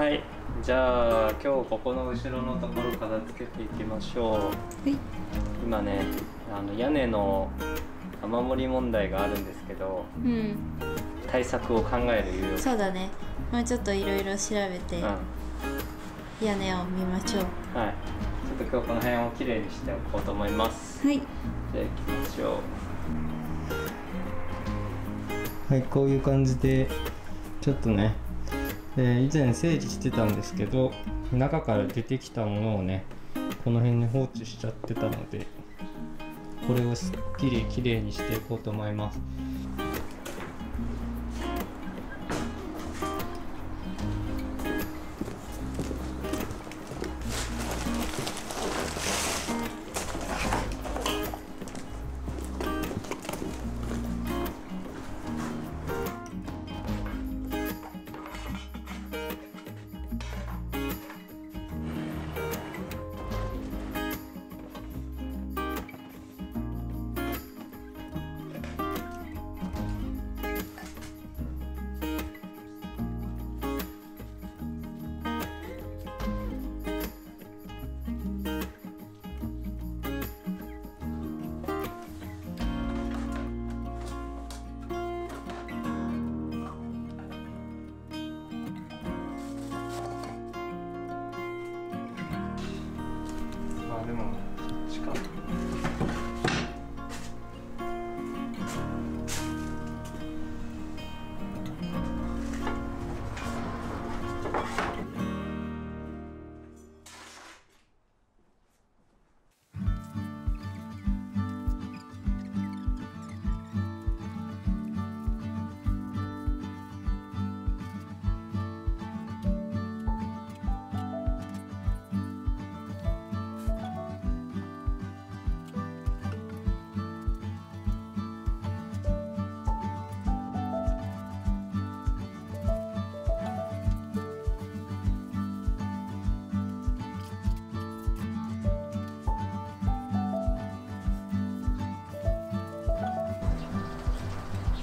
はい、じゃあ今日ここの後ろのところ片付けていきましょう。はい、今ね、屋根の雨漏り問題があるんですけど、対策を考えるよ。そうだね、もうちょっといろいろ調べて、屋根を見ましょう。はい、ちょっと今日この辺をきれいにしておこうと思います。はい、じゃあ行きましょう。はい、こういう感じでちょっとね、以前整理してたんですけど、中から出てきたものをね、この辺に放置しちゃってたので、これをすっきりきれいにしていこうと思います。でもこっちか。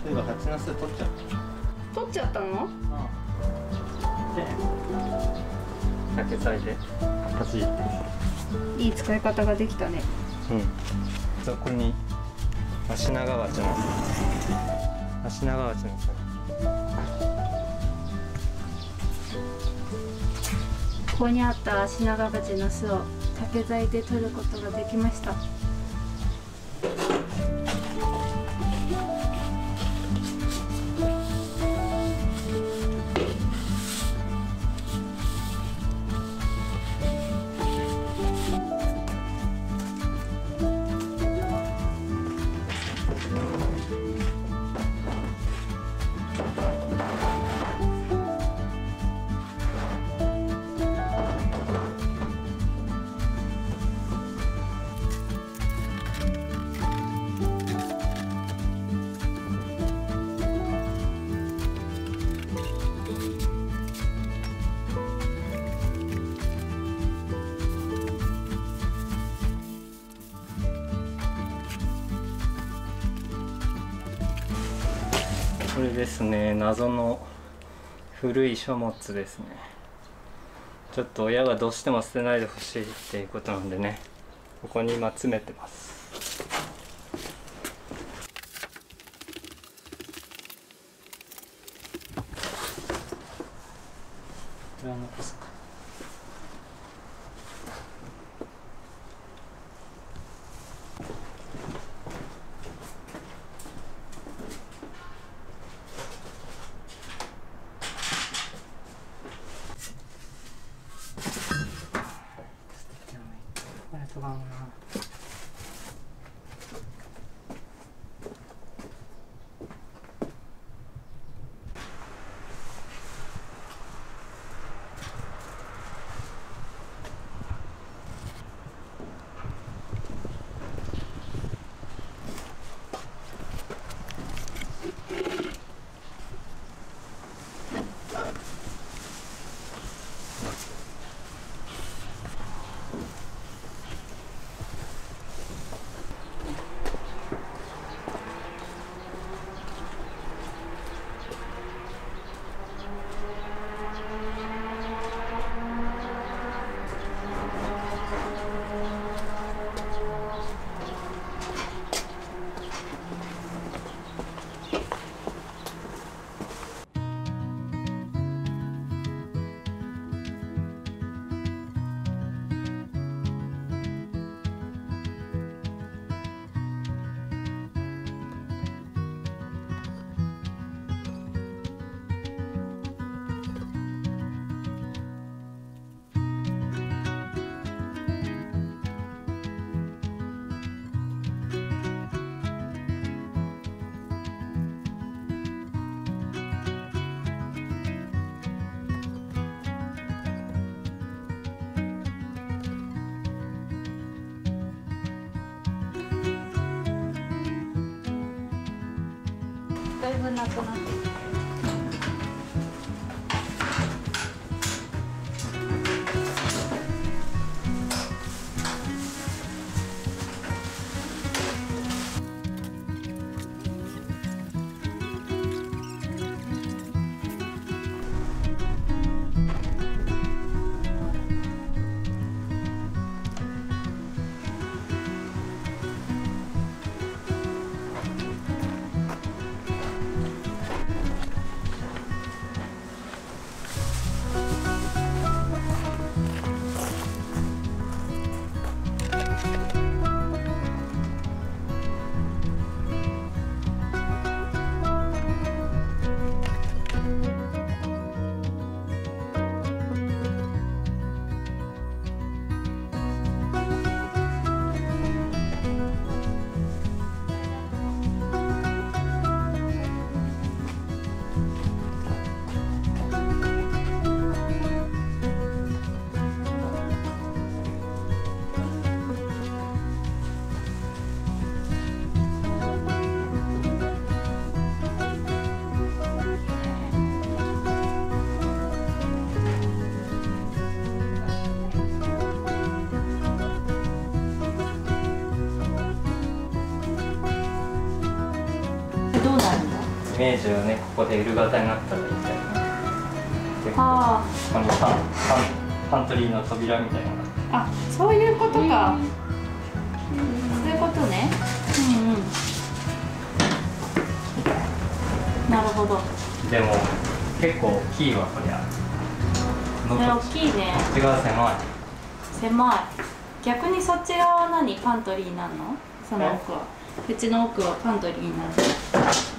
そういえば蜂の巣取っちゃった。取っちゃったの？竹材ではじいて。いい使い方ができたね。そこにアシナガバチの巣。ここにあったアシナガバチの巣を竹材で取ることができました。これですね、謎の古い書物ですね。ちょっと親がどうしても捨てないでほしいっていうことなんでね、ここに今詰めてます。とかもな。だいぶなくなってきた。どうなるの？イメージはね、ここで L 型になったらみたいな。あここにパントリーの扉みたいなのがあって。あ、そういうことか。そういうことね。うんうん。なるほど。でも結構大きいわこりゃ。大きいね。こっち側狭い。狭い。逆にそっち側は何？パントリーなの？その奥は。うちの奥はパントリーなの。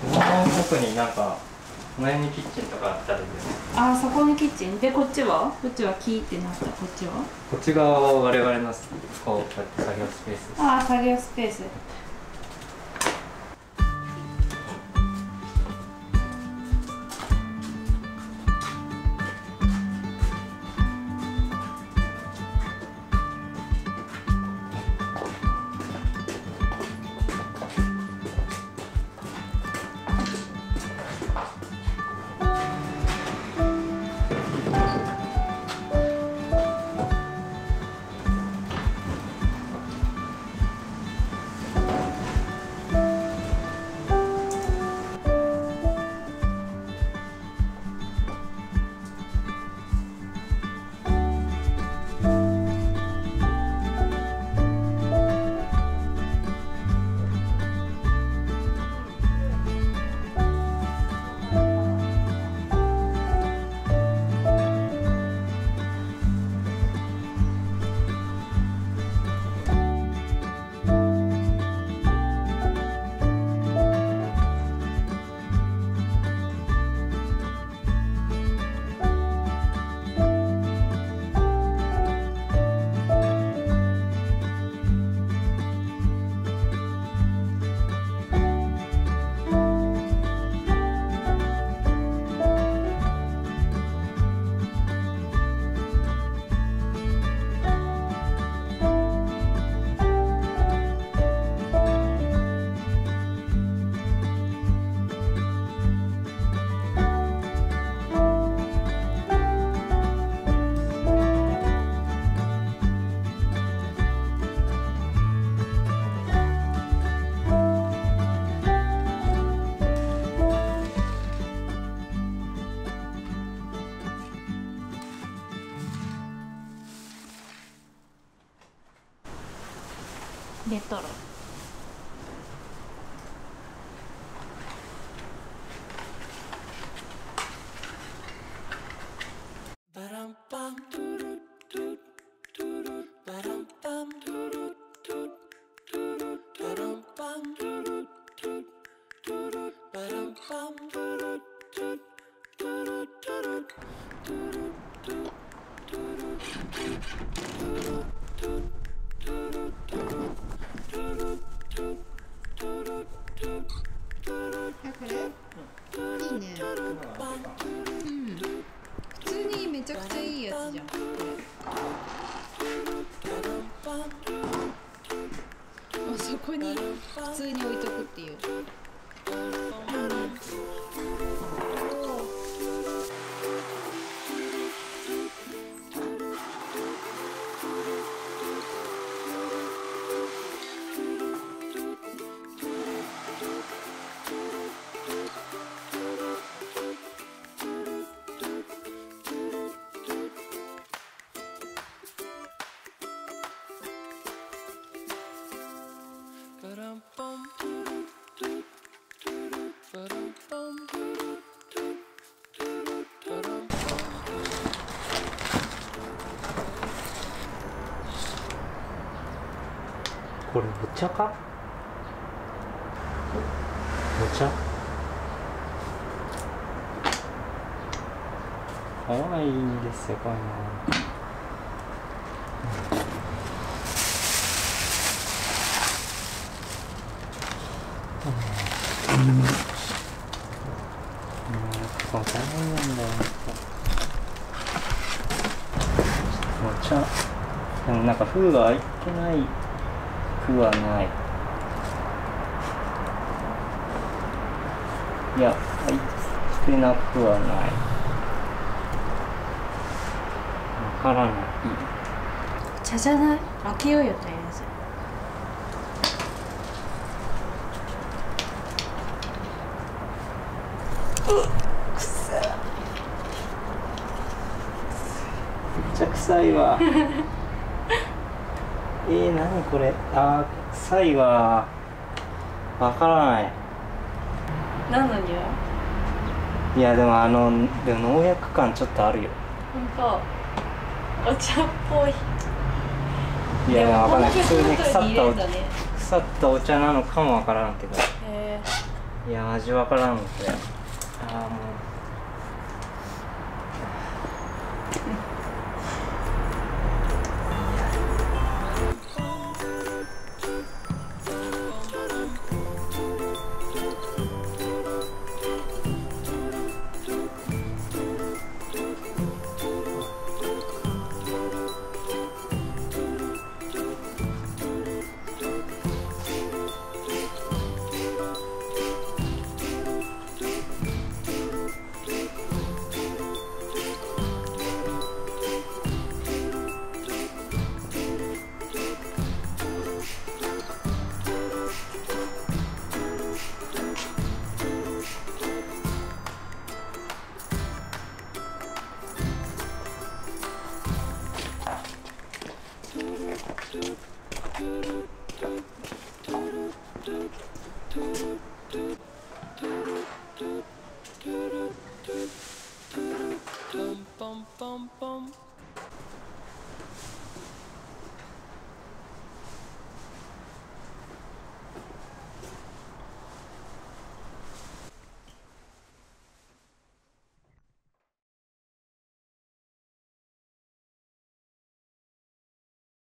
この奥になんかこの辺にキッチンとかあったらいいよね。あ、そこにキッチンで、こっちはキーってなった。こっちはこっち側は我々のこうやって作業スペースです。ああ、作業スペース。レトロ。これいいね。うん。普通にめちゃくちゃいいやつじゃん。これ。あそこに普通に置いとくっていう。これお茶か？お茶？かわいいんですよ、こういうの。そう、大変なんだよ。お茶。でもなんか封が開いてない。封はない。いや、開いてなくはない。わからない。お茶じゃない？開けようよ、とりあえず。くさ。めっちゃ臭いわ。何これ。臭いわ。わからない。何の匂い？いや、でもでも農薬感ちょっとあるよ。ほんと。お茶っぽい。いや、わかんない。普通に腐ったお茶なのかもわからんけど。いや、味わからんのこれ。もう。